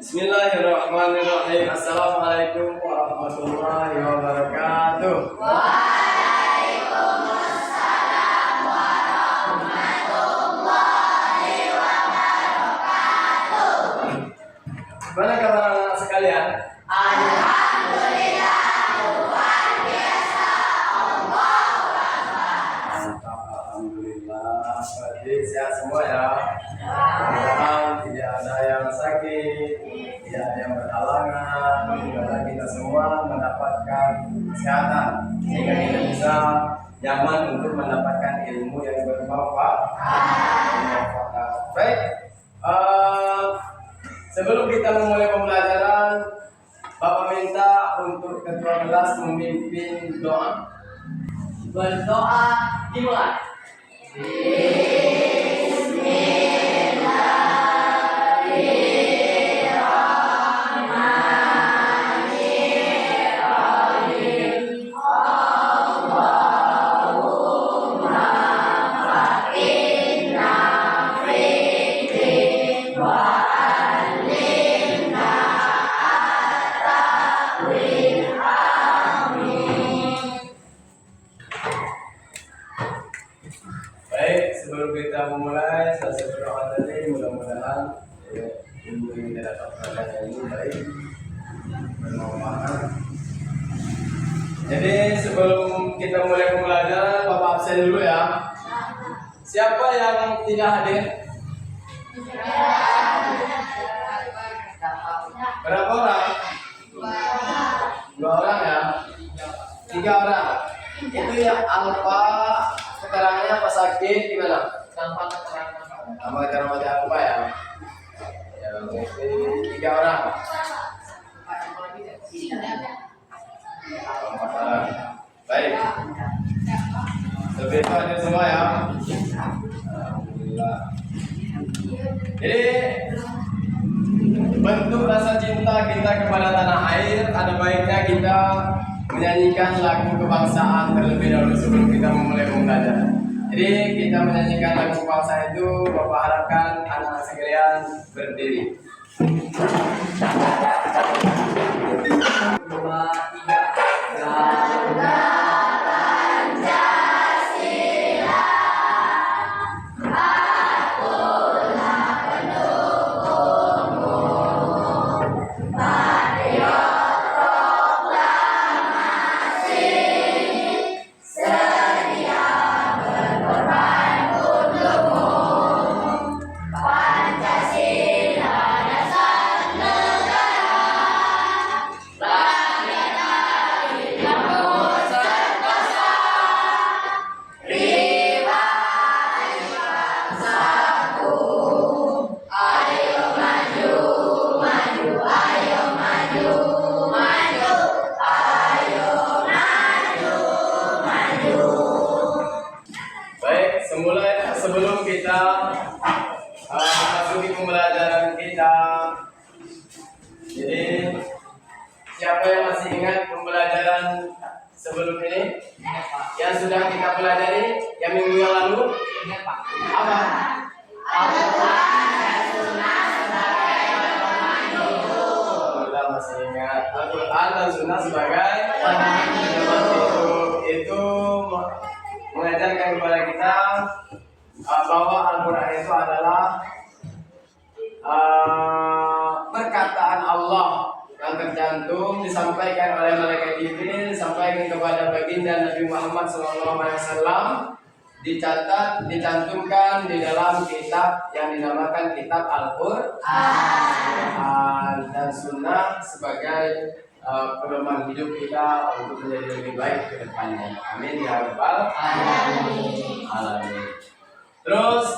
Bismillahirrahmanirrahim. Assalamualaikum warahmatullahi wabarakatuh. Waalaikumsalam warahmatullahi wabarakatuh. Gimana kabar anak sekalian? Alhamdulillah, luar biasa. Allahu Akbar. Mantap, alhamdulillah. Jadi sehat semua ya. Mudah-mudahan tidak ada yang sakit, tidak ada yang berhalangan. Mudah-mudahan kita semua mendapatkan kesehatan sehingga kita bisa nyaman untuk mendapatkan ilmu yang bermanfaat. Baik. Sebelum kita memulai pembelajaran, Bapak minta untuk ketua kelas memimpin doa. Berdoa dimulai. Baik, sebelum kita memulai, saya berdoa tadi mudah-mudahan ilmu yang kita dapatkan ini baik, bermanfaat. Jadi sebelum kita mulai pembelajaran, Bapak absen dulu ya. Siapa yang tidak hadir? Berapa orang? Dua orang ya? Tiga orang. Itu ya alfa keterangannya pas sakit gimana? Nama keterangan mati alfa ya? Ya, tiga orang. Empat orang. Baik. Lebih hadir semua ya. Alhamdulillah. Jadi bentuk rasa cinta kita kepada tanah air, ada baiknya kita menyanyikan lagu kebangsaan terlebih dahulu sebelum kita memulai pembelajaran. Jadi kita menyanyikan lagu kebangsaan itu, Bapak harapkan anak-anak sekalian berdiri. 2, 3. Sebelum kita memasuki pembelajaran kita, jadi siapa yang masih ingat pembelajaran sebelum ini yang sudah kita pelajari yang minggu yang lalu? Apa? Alhamdulillah masih ingat. Al-Quran dan Sunnah sebagai itu mengajarkan kepada kita bahwa Al-Quran itu adalah perkataan Allah yang tercantum disampaikan oleh malaikat Jibril, disampaikan kepada baginda Nabi Muhammad SAW, dicatat, dicantumkan di dalam kitab yang dinamakan kitab Al-Quran dan Sunnah sebagai pedoman hidup kita untuk menjadi lebih baik ke depannya. Amin ya rabbal alamin. Terus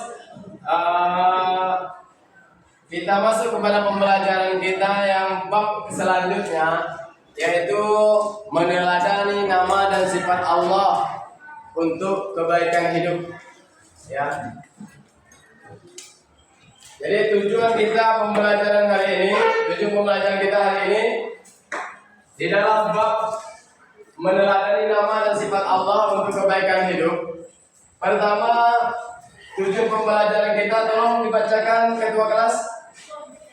kita masuk kepada pembelajaran kita yang bab selanjutnya, yaitu meneladani nama dan sifat Allah untuk kebaikan hidup. Ya. Jadi tujuan kita pembelajaran hari ini di dalam bab meneladani nama dan sifat Allah untuk kebaikan hidup. Pertama, tujuan pembelajaran kita, tolong dibacakan ketua kelas.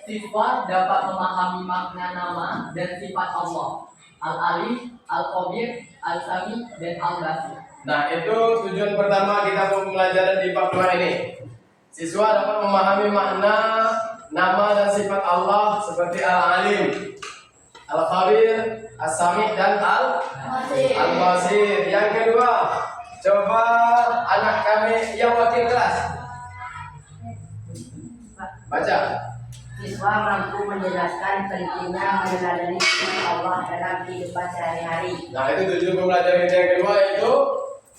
Siswa dapat memahami makna nama dan sifat Allah, Al-Alim, Al-Khabir, Al-Sami, dan Al-Basir. Nah, itu tujuan pertama kita pembelajaran di bab 2 ini. Siswa dapat memahami makna nama dan sifat Allah seperti Al-Alim, Al-Khabir, Al-Sami, dan Al-Basir. Yang kedua, coba anak kami yang wakil kelas baca. Siswa mampu menjelaskan pentingnya meneladani sifat Allah dalam kehidupan sehari-hari. Nah, itu tujuan pembelajaran kita yang kedua, yaitu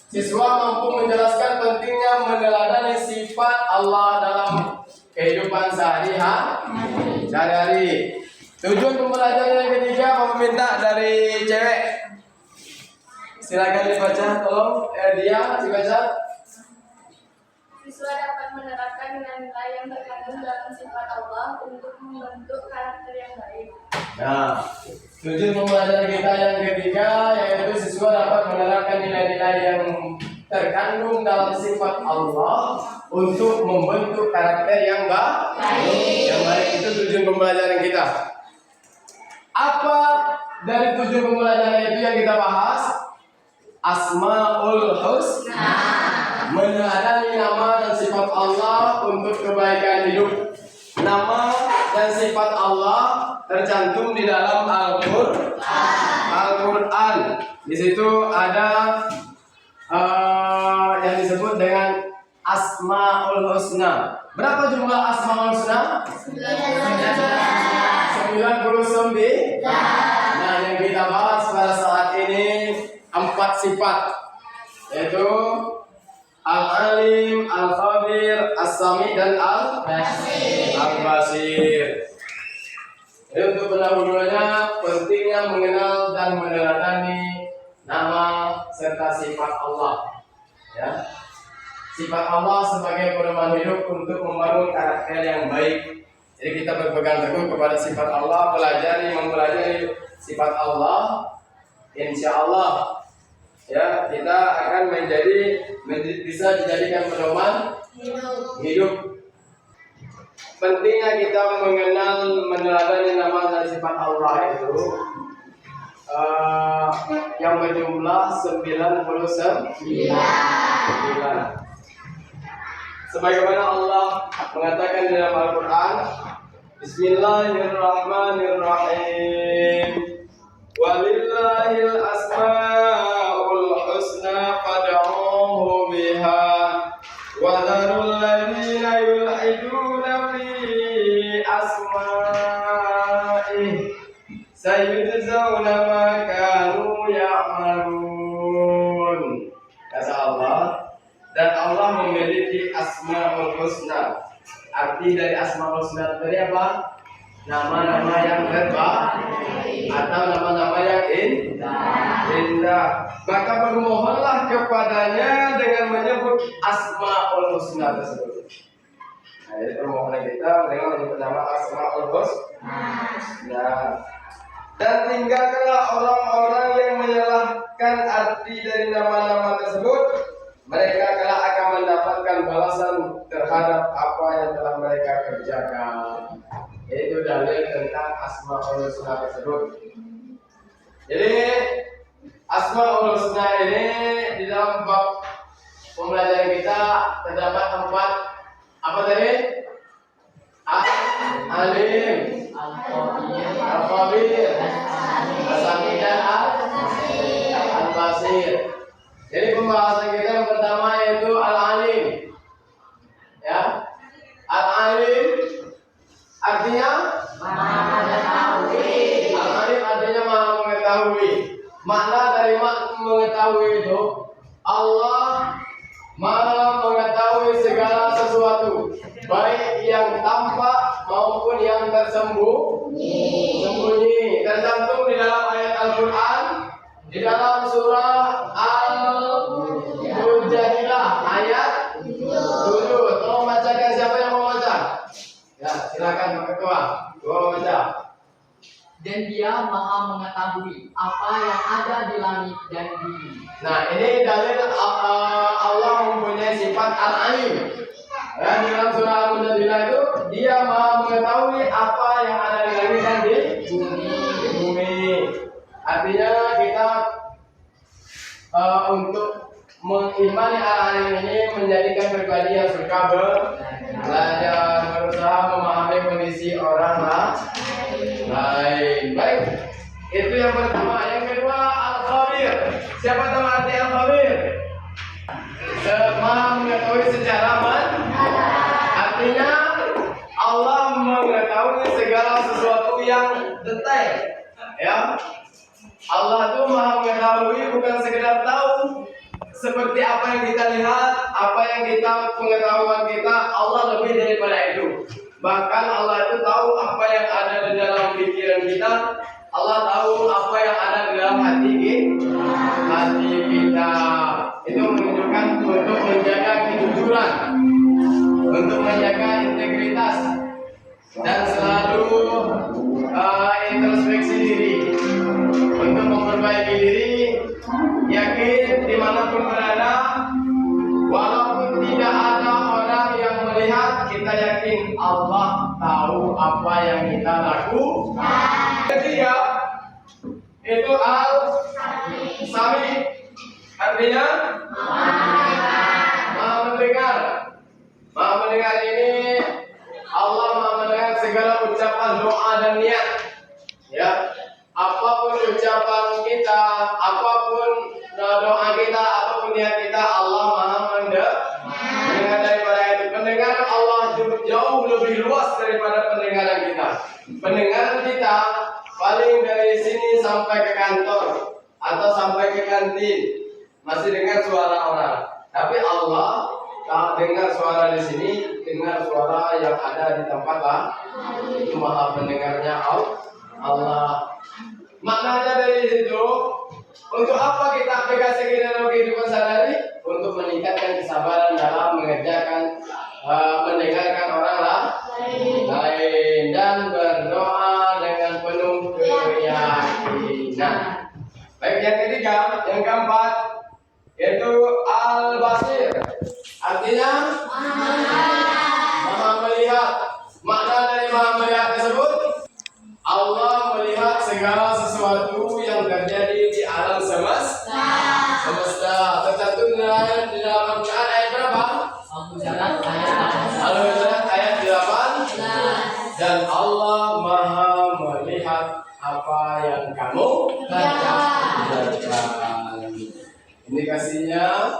siswa mampu menjelaskan pentingnya meneladani sifat Allah dalam kehidupan sehari-hari. Tujuan pembelajaran yang ketiga, mau minta dari cewek. Silakan dibaca, tolong. Dia dibaca. Siswa dapat menerapkan nilai-nilai yang terkandung dalam sifat Allah untuk membentuk karakter yang baik. Nah, tujuan pembelajaran kita yang ketiga, yaitu siswa dapat menerapkan nilai-nilai yang terkandung dalam sifat Allah untuk membentuk karakter yang baik. Yang baik itu tujuan pembelajaran kita. Apa dari tujuan pembelajaran itu yang kita bahas? Asmaul Husna, meneladani nama dan sifat Allah untuk kebaikan hidup. Nama dan sifat Allah tercantum di dalam Al-Quran. Di situ ada yang disebut dengan Asmaul Husna. Berapa jumlah Asmaul Husna? 99. Nah, yang kita bahas pada saat ini 4 sifat, yaitu Al-Alim, Al-Khabir, As-Sami, dan Al-Basir. Jadi untuk pendahulunya, pentingnya mengenal dan meneladani nama serta sifat Allah. Ya, sifat Allah sebagai pedoman hidup untuk membangun karakter yang baik. Jadi kita berpegang teguh kepada sifat Allah, mempelajari sifat Allah. Insya Allah, ya, kita akan bisa dijadikan pedoman hidup. Pentingnya kita meneladani nama dan sifat Allah itu yang berjumlah 99. Sebagaimana Allah mengatakan di dalam Al-Quran, Bismillahirrahmanirrahim. Walillahil asmaul husna fad'uhu biha wa dharul ladzina yulhiduna fi asma'ihi sayujzauna ma kanu ya'malun. Kata Allah, dan Allah memiliki asmaul husna. Arti dari asmaul husna itu apa? Nama-nama yang terbaik atau nama-nama yang indah. Maka bermohonlah kepadanya dengan menyebut asmaul husna tersebut. Nah, jadi permohonan kita dengan menyebut nama asmaul husna. Dan tinggalkanlah orang-orang yang menyalahkan arti dari nama-nama tersebut. Mereka kelak akan mendapatkan balasan terhadap apa yang telah mereka kerjakan. Itu dalil tentang Asmaul Husna tersebut. Jadi Asmaul Husna ini di dalam bab pembelajaran kita terdapat 4 apa tadi? Al-Alim, Al-Khabir, Al-Sami, dan Al-Basir. Jadi pembahasan kita yang pertama yaitu Al-Alim. Ya, Al-Alim artinya Maha mengetahui. Al-Alim artinya Maha mengetahui. Makna dari mengetahui itu, Allah Maha mengetahui segala sesuatu, baik yang tampak maupun yang tersembunyi. Tercantum di dalam ayat Al-Quran, di dalam surah Al-Mujadilah ayat 7. Tolong bacakan, siapa yang mau baca? Ya, silakan Pak Ketua. Ketua baca. Dan Dia Maha mengetahui apa yang ada di langit dan bumi. Nah, ini dalil Allah mempunyai sifat Al-Alim. Dan dalam surah Al-Mujadilah itu dia maha mengetahui apa yang ada di langit dan di bumi. Artinya kita untuk mengimani hal ini menjadikan pribadi yang suka belajar, berusaha memahami kondisi orang lain. Baik, itu yang pertama. Yang kedua, al-khabir. Siapa tahu arti al-khabir? Maha mengetahui secara artinya Allah mengetahui segala sesuatu yang detail. Ya, Allah itu maha mengetahui, bukan sekedar tahu seperti apa yang kita lihat, apa yang kita pengetahuan kita. Allah lebih daripada itu. Bahkan Allah itu tahu apa yang ada di dalam pikiran kita. Allah tahu apa yang ada di dalam hati kita. Itu menunjukkan untuk menjaga kejujuran, untuk menjaga integritas, dan selalu introspeksi diri, untuk memperbaiki diri. Yakin dimanapun berada, walaupun tidak ada orang yang melihat, kita yakin Allah tahu apa yang kita lakukan. Ketiga, itu al-sami, artinya maha mendengar. Maha mendengar ini Allah maha mendengar segala ucapan, doa dan niat. Ya, apapun ucapan kita, apapun doa kita, apapun niat kita, Allah maha mendengar daripada itu. Pendengaran Allah jauh lebih luas daripada pendengaran kita. Pendengaran kita paling dari sini sampai ke kantor atau sampai ke kantin masih dengar suara orang. Tapi Allah tak dengar suara di sini, dengar suara yang ada di tempat itu maha pendengarnya Allah. Maknanya dari situ, untuk apa kita aplikasi dalam kehidupan sehari-hari? Untuk meningkatkan kesabaran dalam mengerjakan, mendengarkan orang lain, dan berdoa dengan penuh keyakinan. Baik, yang ketiga, yang keempat, yaitu al-basir, artinya maha melihat. Makna dari maha melihat tersebut, Allah melihat segala sesuatu yang terjadi di alam semesta. Tercantum di dalam Al-Quran ayat berapa? Al-Hujurat ayat 8. Dan Allah maha melihat apa yang kamu kerjakan. Indikasinya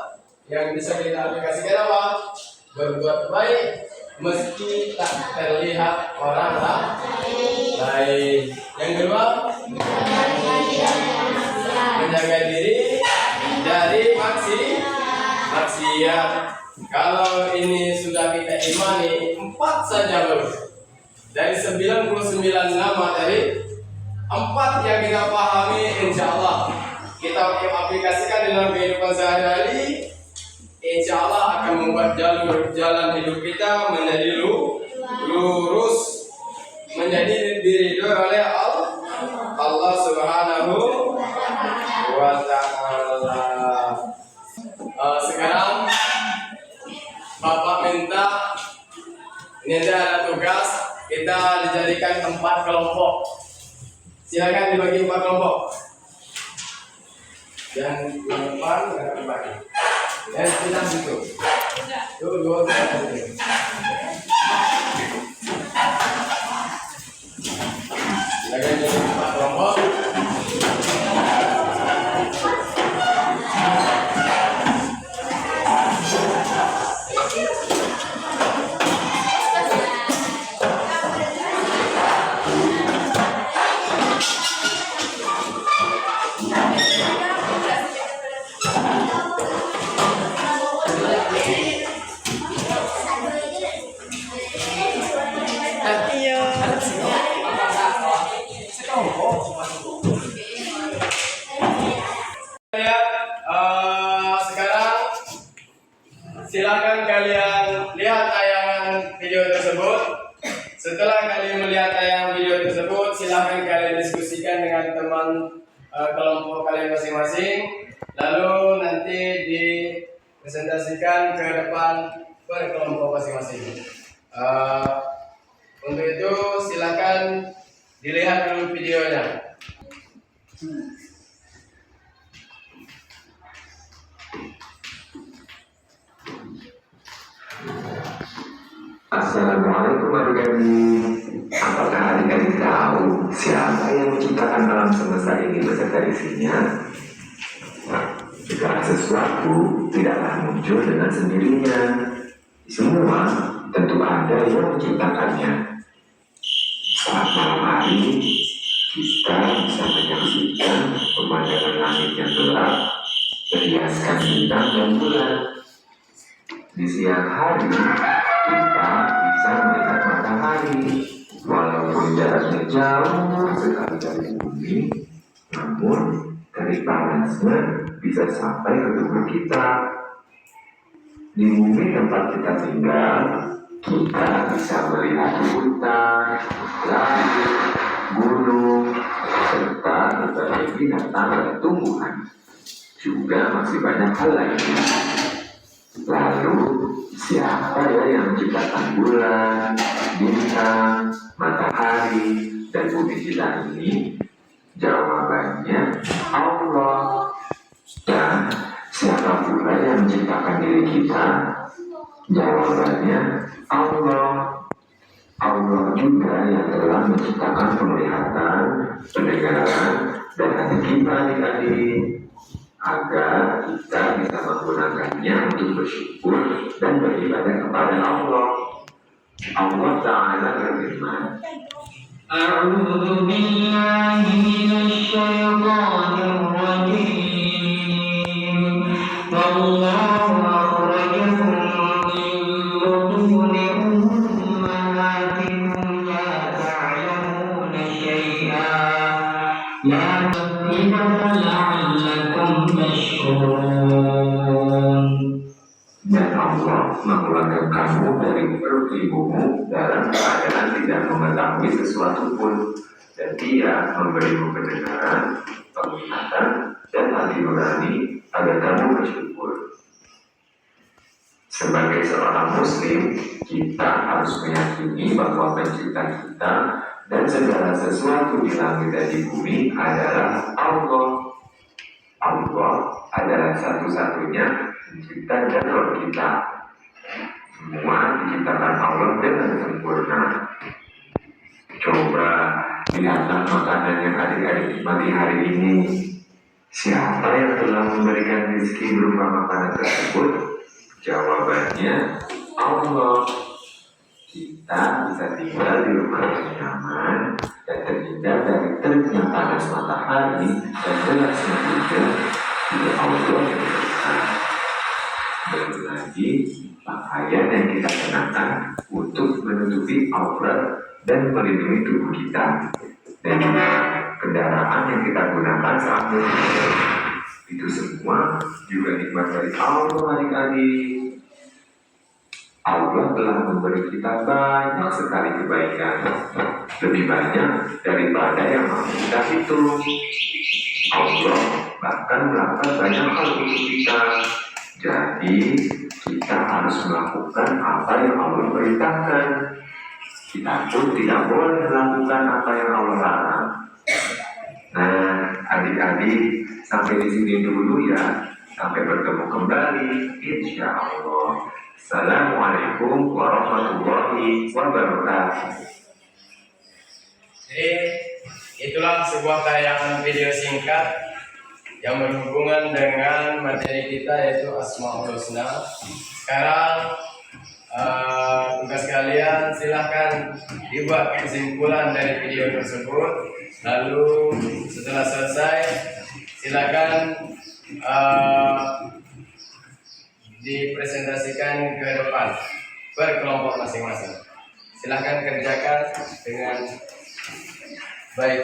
yang bisa kita aplikasikan apa? Berbuat baik meski tak terlihat orang lain. Yang kedua, menjaga diri dari maksiat. Kalau ini sudah kita imani, 4 saja loh. Dari 99 nama tadi, 4 yang kita pahami, insya Allah kita aplikasikan dalam kehidupan sehari-hari. Insya Allah akan membuat jalan hidup kita menjadi lurus, menjadi diridhoi oleh Allah Subhanahu wa Ta'ala. Sekarang Bapak minta, ini ada tugas, kita dijadikan 4 kelompok. Silakan dibagi 4 kelompok. Yang di depan dibagi. Dan kita gitu. Tuh, 2 gitu. Silakan jadi 4 kelompok. Sekarang silakan kalian lihat tayangan video tersebut. Setelah kalian melihat tayangan video tersebut, silakan kalian diskusikan dengan teman kelompok kalian masing-masing. Lalu nanti dipresentasikan ke depan per kelompok masing-masing. Untuk itu silakan dilihat dulu videonya. Assalamualaikum adik-adik. Apakah adik-adik tahu siapa yang menciptakan alam semesta ini beserta isinya? Segala sesuatu tidaklah muncul dengan sendirinya. Semua tentu ada yang menciptakannya. Saat malam hari, kita bisa menyaksikan pemandangan langit yang gelap, berhiaskan bintang dan bulan. Di siang hari, kita bisa melihat matahari, walaupun jaraknya jauh sekali dari bumi, namun dari panasnya bisa sampai ke tubuh kita. Di bumi tempat kita tinggal, kita bisa melihat hutan, langit, gunung, serta berbagai binatang dan tumbuhan. Juga masih banyak hal lainnya. Lalu, siapa ya yang menciptakan bulan, bintang, matahari, dan bumi kita ini? Jawabannya Allah. Dan siapa pula yang menciptakan diri kita? Jawabannya Allah. Allah juga yang telah menciptakan penglihatan, pendengaran, dan hati kita adik-adik, agar kita bisa menggunakannya untuk bersyukur dan beribadah kepada Allah. Allah Ta'ala berfirman, A'udzu billahi minasy syaithanir rajim. Wallahu akhrajakum min butuni ummahatikum la ta'lamuna syai'an. La la'allakum tashkurun. Dan Allah mengeluarkan kamu dari perut ibumu dalam keadaan tidak mengetahui sesuatu pun, dan Dia memberimu pendengaran, penglihatan, dan hati nurani agar kamu bersyukur. Sebagai seorang Muslim, kita harus meyakini bahwa Pencipta kita dan segala sesuatu di langit dan di bumi adalah Allah. Allah adalah satu-satunya pencipta dan Rabb kita. Semua diciptakan Allah dengan sempurna. Coba lihatlah makanan yang adik-adik nikmati hari ini. Siapa yang telah memberikan rezeki berupa makanan tersebut? Jawabannya Allah. Kita bisa tinggal di rumah yang nyaman dan terhindar dari teriknya panas matahari dan derasnya hujan dari Allah yang berkata. Belum lagi pakaian yang kita kenakan untuk menutupi aurat dan melindungi tubuh kita, dan juga kendaraan yang kita gunakan saat berpergian. Itu semua juga nikmat dari Allah adik-adik. Allah telah memberi kita banyak sekali kebaikan, lebih banyak daripada yang mampu kita hitung. Allah bahkan melakukan banyak hal untuk kita. Jadi kita harus melakukan apa yang Allah perintahkan. Kita pun tidak boleh melakukan apa yang Allah larang. Nah, adik-adik, sampai di sini dulu ya. Sampai bertemu kembali, insya Allah. Assalamualaikum warahmatullahi wabarakatuh. Jadi itulah sebuah tayangan video singkat yang berhubungan dengan materi kita, yaitu Asmaul Husna. Sekarang tugas kalian silahkan dibuat kesimpulan dari video tersebut. Lalu setelah selesai silakan dipresentasikan ke depan per kelompok masing-masing. Silahkan kerjakan dengan baik.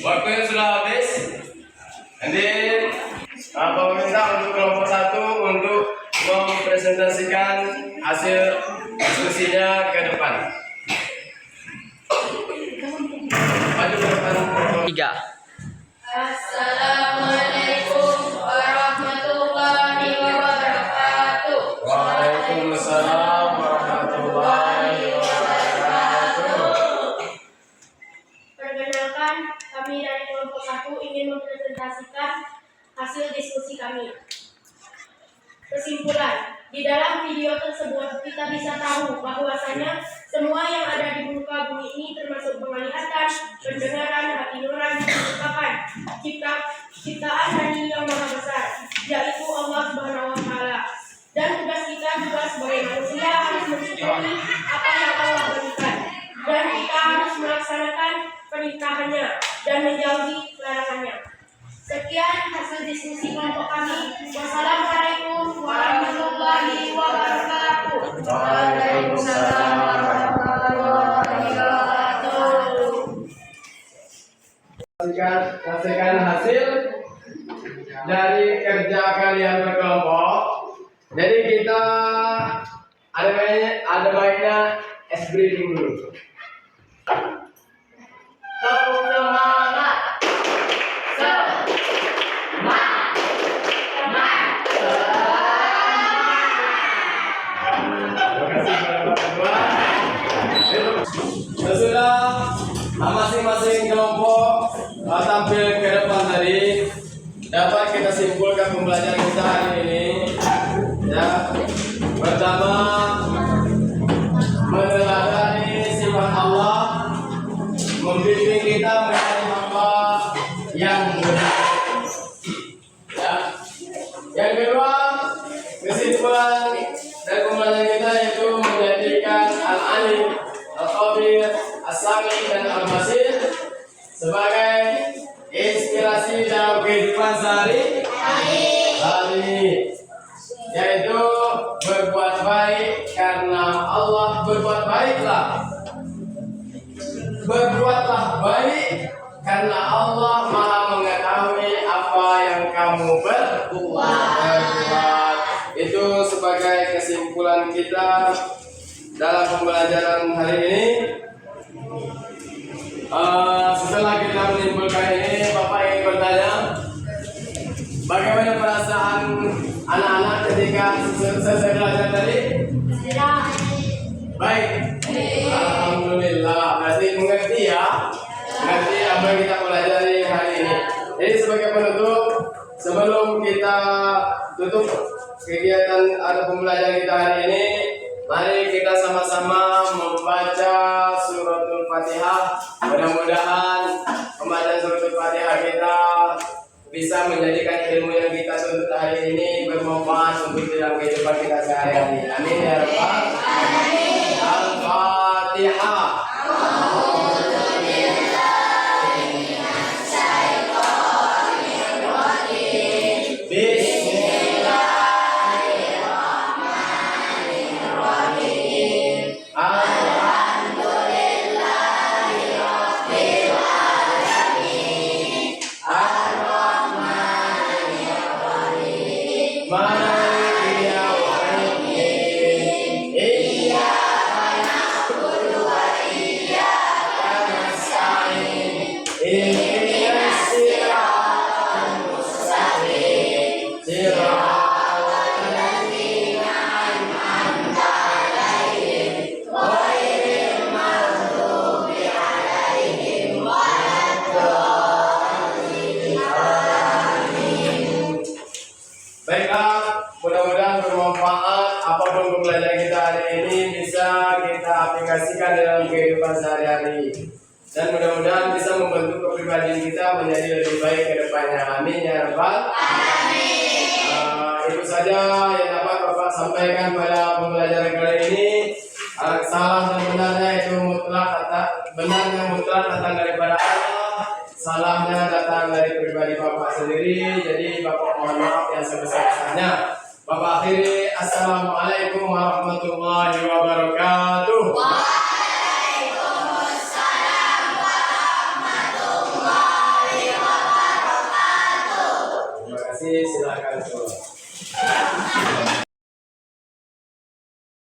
Waktunya sudah habis. Nanti Bapak minta untuk kelompok 1 untuk mempresentasikan hasil diskusinya ke depan. Maju ke depan. 3. Assalamualaikum warahmatullahi wabarakatuh. Waalaikumsalam warahmatullahi wabarakatuh. Perkenalkan, kami dari kelompok 1 ingin mempresentasikan hasil diskusi kami. Kesimpulan, di dalam video tersebut kita bisa tahu bahwasanya semua yang ada di muka bumi ini termasuk penglihatan, pendengaran, hati nurani, ungkapan, ciptaan dari Yang Maha Besar, yaitu Allah Subhanahu wa Ta'ala. Dan tugas kita juga sebagai manusia harus mensyukuri apa yang Allah berikan, dan kita harus melaksanakan perintahnya dan menjauhi larangannya. Sekian hasil diskusi kelompok kami. Wassalamualaikum warahmatullahi wabarakatuh. Waalaikumsalam warahmatullahi wabarakatuh. Saksikan hasil dari kerja kalian berkelompok. Jadi kita ada baiknya es briefing dulu. Tepuk semangat. Sesudah masing-masing kelompok tampil ke depan tadi, dapat kita simpulkan pembelajaran kita hari ini. Ya, pertama, meneladani sifat Allah, membimbing kita menjadi hamba yang benar. Ya. Yang kedua, kesimpulan dari pembelajaran kita yaitu menjadikan Al-Alim, Al-Khabir, As-Sami dan Al-Basir sebagai inspirasi dalam kehidupan sehari-hari, yaitu berbuat baik karena Allah. Berbuatlah baik karena Allah Maha mengetahui apa yang kamu berbuat. Itu sebagai kesimpulan kita dalam pembelajaran hari ini. Setelah kita menyimpulkan ini, Bapak ingin bertanya, bagaimana perasaan anak-anak ketika selesai belajar tadi? Baik. Alhamdulillah. Berarti mengerti ya? Mengerti apa yang kita pelajari hari ini. Jadi sebagai penutup, sebelum kita tutup kegiatan atau pembelajaran kita hari ini, mari kita sama-sama membaca suratul Fatihah. Mudah-mudahan pembacaan suratul Fatihah kita bisa menjadikan ilmu yang kita tuntut hari ini bermanfaat untuk dalam kehidupan kita sehari-hari. Amin ya rabbal alamin. Al-Fatihah. Baiklah, mudah-mudahan bermanfaat. Apapun pembelajaran kita hari ini bisa kita aplikasikan dalam kehidupan sehari-hari, dan mudah-mudahan bisa membentuk kepribadian kita menjadi lebih baik ke depannya. Amin ya rabbal alamin. Itu saja yang dapat Bapak sampaikan pada pembelajaran kali ini. Salah dan benarnya itu mutlak, benar yang mutlak datang daripada Allah. salahnya datang dari pribadi Bapak sendiri, jadi Bapak mohon maaf yang sebesar-besarnya. Bapak akhiri, Assalamualaikum warahmatullahi wabarakatuh. Waalaikumsalam warahmatullahi wabarakatuh. Terima kasih, silakan semua.